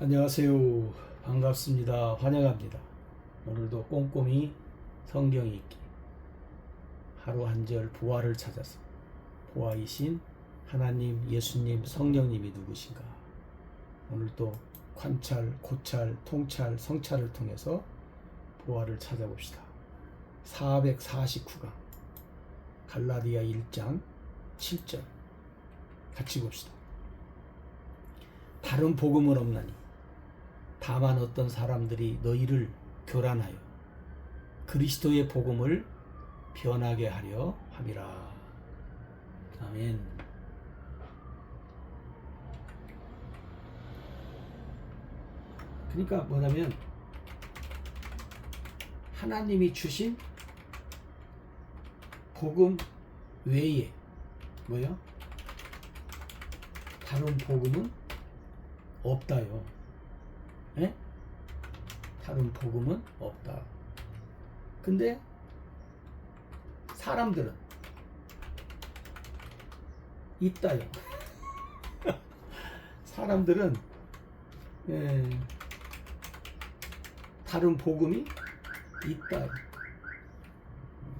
안녕하세요. 반갑습니다. 환영합니다. 오늘도 꼼꼼히 성경 읽기 하루 한 절 보화를 찾아서 보화이신 하나님, 예수님, 성령님이 누구신가? 오늘도 관찰, 고찰, 통찰, 성찰을 통해서 보화를 찾아봅시다. 449강 갈라디아 1장 7절 같이 봅시다. 다른 복음은 없나니 다만 어떤 사람들이 너희를 교란하여 그리스도의 복음을 변하게 하려 함이라. 아멘. 그러니까 뭐냐면 하나님이 주신 복음 외에 뭐요? 다른 복음은 없다요. 예? 다른 복음은 없다. 근데 사람들은 있다요. 사람들은 다른 복음이 있다.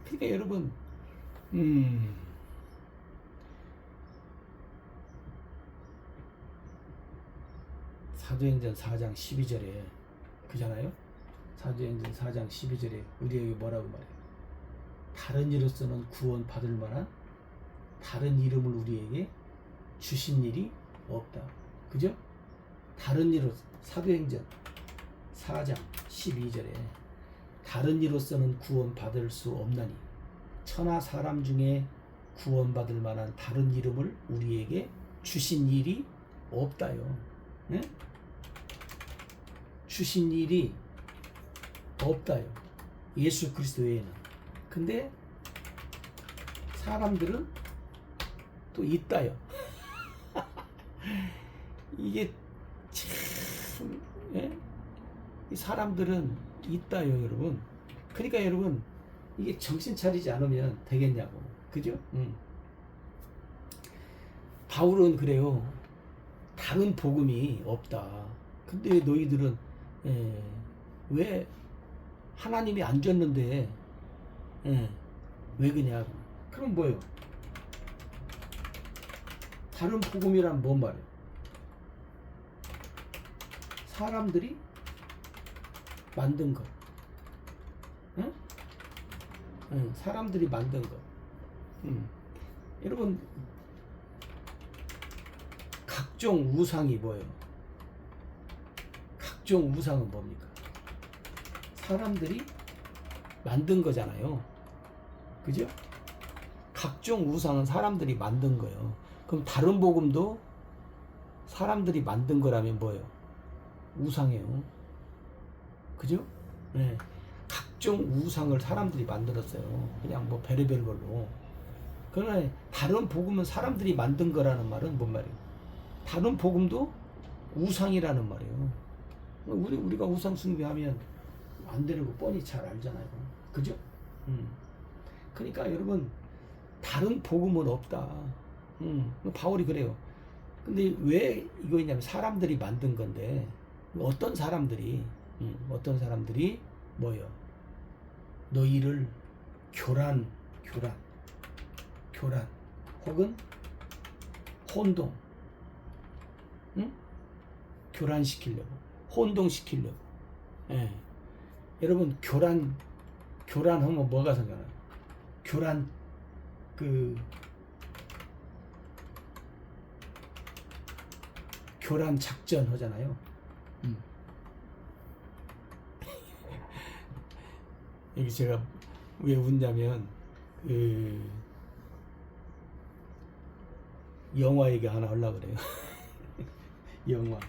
그러니까 여러분 사도행전 4장 12절에 그잖아요. 사도행전 4장 12절에 우리에게 뭐라고 말해요? 다른 이로서는 구원 받을 만한 다른 이름을 우리에게 주신 일이 없다. 그죠? 다른 이로서 사도행전 4장 12절에 다른 이로서는 구원 받을 수 없나니 천하 사람 중에 구원 받을 만한 다른 이름을 우리에게 주신 일이 없다요. 네? 주신 일이 없다요. 예수 그리스도 외에는. 근데 사람들은 또 있다요. 이게 참, 예? 이 사람들은 있다요, 여러분. 그러니까 여러분, 이게 정신 차리지 않으면 되겠냐고. 그죠? 바울은 그래요. 다른 복음이 없다. 근데 너희들은 왜 하나님이 안 줬는데 왜 그냐? 그럼 뭐요? 다른 복음이란 뭔 말이에요? 사람들이 만든 것. 사람들이 만든 것. 여러분, 각종 우상이 뭐예요? 각종 우상은 뭡니까? 사람들이 만든 거잖아요. 그죠? 각종 우상은 사람들이 만든 거예요. 그럼 다른 복음도 사람들이 만든 거라면 뭐예요? 우상이에요. 그죠? 네. 각종 우상을 사람들이 만들었어요. 그냥 뭐 별의별 걸로. 그러나 다른 복음은 사람들이 만든 거라는 말은 뭔 말이에요? 다른 복음도 우상이라는 말이에요. 우리가 우상 숭배하면 안 되는 거 뻔히 잘 알잖아요. 그죠? 그러니까 여러분, 다른 복음은 없다. 바울이 그래요. 근데 왜 이거냐면 사람들이 만든 건데, 어떤 사람들이 뭐요? 너희를 교란, 혹은 혼동, 교란시키려고, 혼동시키려고. 예. 여러분, 교란하면 뭐가 생각나요? 교란 작전 하잖아요. 이게 제가 왜 웃냐면 영화 얘기 하나 하려고 그래요. 영화.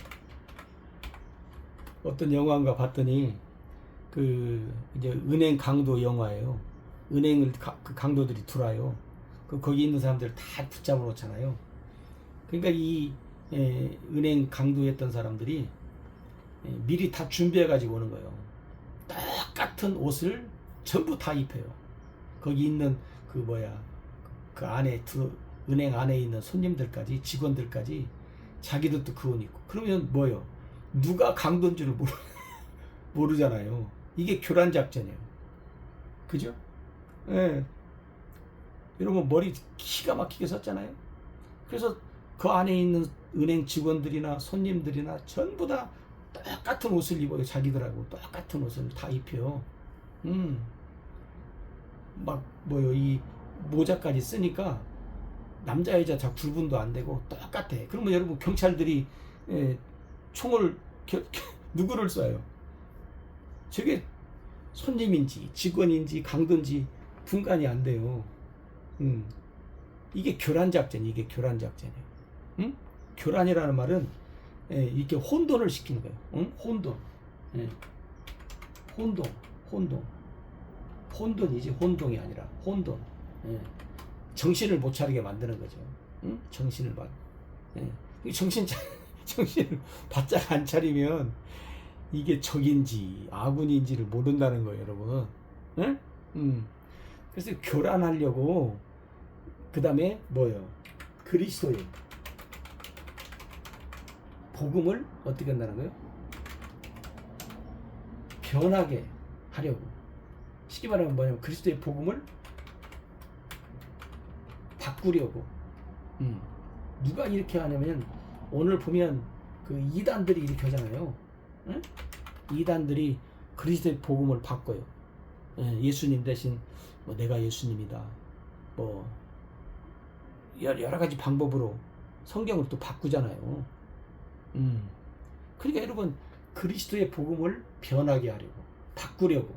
어떤 영화인가 봤더니 이제 은행 강도 영화예요. 은행을 그 강도들이 들어와요. 거기 있는 사람들 다 붙잡아 놓잖아요. 그러니까 이 은행 강도였던 사람들이 미리 다 준비해 가지고 오는 거예요. 똑같은 옷을 전부 다 입혀요. 거기 있는 그 안에 은행 안에 있는 손님들까지, 직원들까지 자기들도 그 옷 입고. 그러면 뭐예요? 누가 강도인 줄을 모르잖아요. 이게 교란 작전이에요. 그죠? 예. 여러분 머리 기가 막히게 썼잖아요. 그래서 그 안에 있는 은행 직원들이나 손님들이나 전부 다 똑같은 옷을 입어요. 자기들하고 똑같은 옷을 다 입혀요. 막 뭐요, 이 모자까지 쓰니까 남자 여자 다 구분도 안 되고 똑같아. 그러면 여러분 경찰들이 총을 누구를 쏴요? 저게 손님인지 직원인지 강도인지 분간이 안 돼요. 이게 교란 작전, 이게 교란 작전이에요. 응? 교란이라는 말은 이렇게 혼돈을 시키는 거예요. 응? 혼돈. 혼돈이지 혼동이 아니라 혼돈. 정신을 못 차리게 만드는 거죠. 응? 정신을 바짝 안 차리면 이게 적인지 아군인지를 모른다는 거예요, 여러분. 응? 그래서 교란하려고, 그 다음에 뭐예요? 그리스도의 복음을 어떻게 한다는 거예요? 변하게 하려고. 쉽게 말하면 뭐냐면 그리스도의 복음을 바꾸려고. 누가 이렇게 하냐면 오늘 보면 그 이단들이 이렇게 하잖아요. 응? 이단들이 그리스도의 복음을 바꿔요. 예수님 대신 뭐 내가 예수님이다. 뭐 여러 가지 방법으로 성경을 또 바꾸잖아요. 그러니까 여러분 그리스도의 복음을 변하게 하려고, 바꾸려고.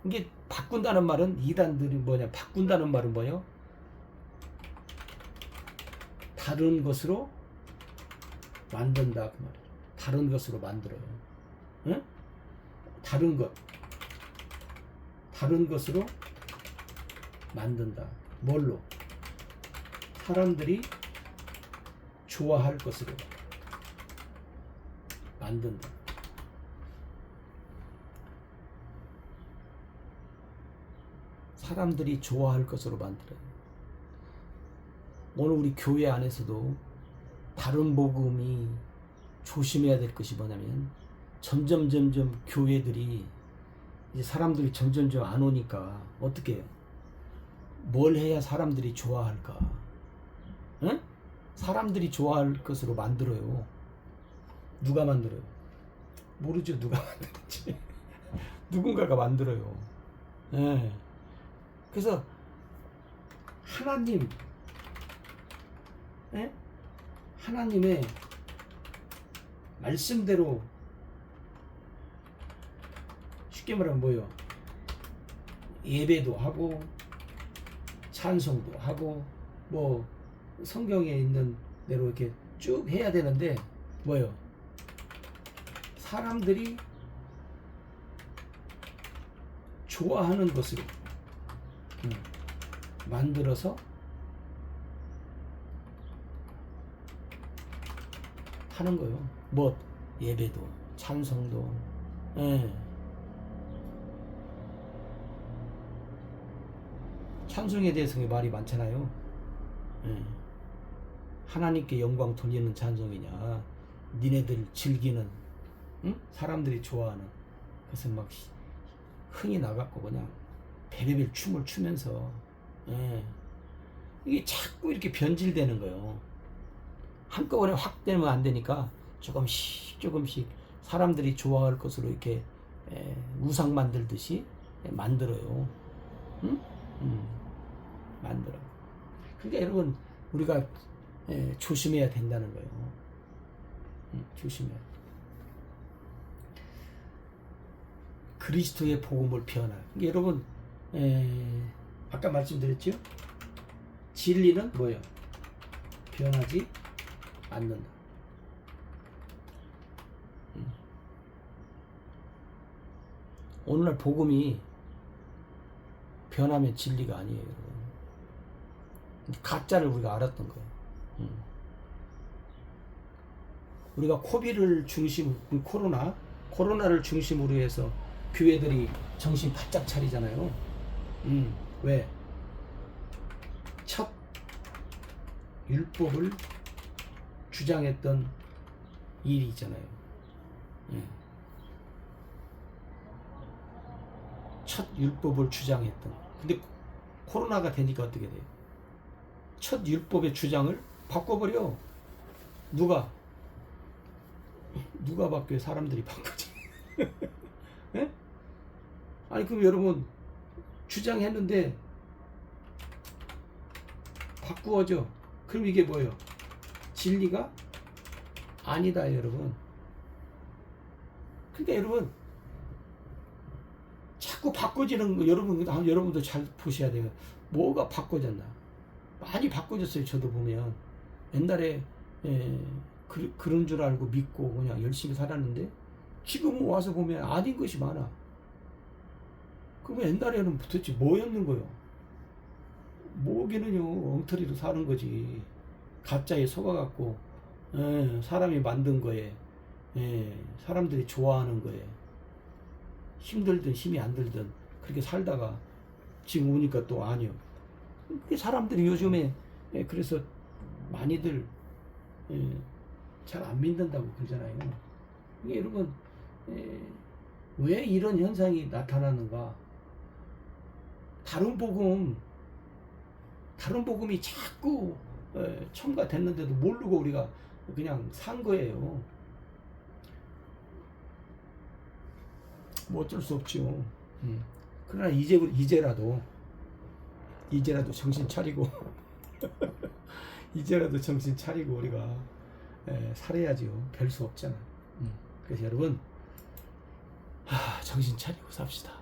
이게 바꾼다는 말은, 이단들이 뭐냐, 바꾼다는 말은 뭐예요? 다른 것으로 만든다 그 말이에요. 다른 것으로 만들어요. 다른 것으로 만든다. 뭘로? 사람들이 좋아할 것으로 만든다. 사람들이 좋아할 것으로 만들어요. 오늘 우리 교회 안에서도 다른 복음이 조심해야 될 것이 뭐냐면, 점점 교회들이 이제 사람들이 점점 안 오니까 어떻게 해요? 뭘 해야 사람들이 좋아할까? 응? 사람들이 좋아할 것으로 만들어요. 누가 만들어요? 모르죠. 누가 만들었지. 누군가가 만들어요. 그래서 하나님, 하나님의 말씀대로, 쉽게 말하면 뭐예요? 예배도 하고 찬송도 하고 뭐 성경에 있는 대로 이렇게 쭉 해야 되는데 뭐예요? 사람들이 좋아하는 것으로 만들어서 하는 거예요. 뭐 예배도 찬송도. 찬송에 대해서 말이 많잖아요. 하나님께 영광 돌리는 찬송이냐, 니네들 즐기는, 사람들이 좋아하는, 그래서 막 흥이 나갖고 그냥 베베벨 춤을 추면서, 이게 자꾸 이렇게 변질되는 거예요. 한꺼번에 확 되면 안 되니까 조금씩 사람들이 좋아할 것으로 이렇게 우상 만들듯이 만들어요. 만들어. 그러니까 여러분 우리가 조심해야 된다는 거예요. 조심해야 돼. 그리스도의 복음을 변할. 그러니까 여러분 아까 말씀드렸죠? 진리는 뭐예요? 변하지 않는다. 오늘날 복음이 변하면 진리가 아니에요, 여러분. 가짜를 우리가 알았던 거예요. 우리가 코로나를 중심으로 해서 교회들이 정신 바짝 차리잖아요. 왜? 첫 율법을 주장했던 일이 있잖아요. 예. 첫 율법을 주장했던. 근데 코로나가 되니까 어떻게 돼요? 첫 율법의 주장을 바꿔버려. 누가 바뀌어요? 사람들이 바꾸지. 예? 아니 그럼 여러분 주장했는데 바꾸어져. 그럼 이게 뭐예요? 진리가 아니다, 여러분. 그러니까 여러분 자꾸 바꿔지는 거 여러분도 잘 보셔야 돼요. 뭐가 바꿔졌나? 많이 바꿔졌어요. 저도 보면 옛날에 그런 줄 알고 믿고 그냥 열심히 살았는데 지금은 와서 보면 아닌 것이 많아. 그럼 옛날에는 도대체 뭐였는 거요? 뭐기는요 엉터리로 사는 거지. 가짜에 속아갖고 사람이 만든 거에 사람들이 좋아하는 거에 힘들든 힘이 안 들든 그렇게 살다가 지금 오니까 또 아니요. 그게 사람들이 요즘에 그래서 많이들 잘 안 믿는다고 그러잖아요. 이게 여러분 왜 이런 현상이 나타나는가? 다른 복음이 자꾸 첨가됐는데도 모르고 우리가 그냥 산 거예요. 뭐 어쩔 수 없죠. 그러나 이제라도 정신 차리고 이제라도 정신 차리고 우리가 살아야지요. 별 수 없잖아. 그래서 여러분 정신 차리고 삽시다.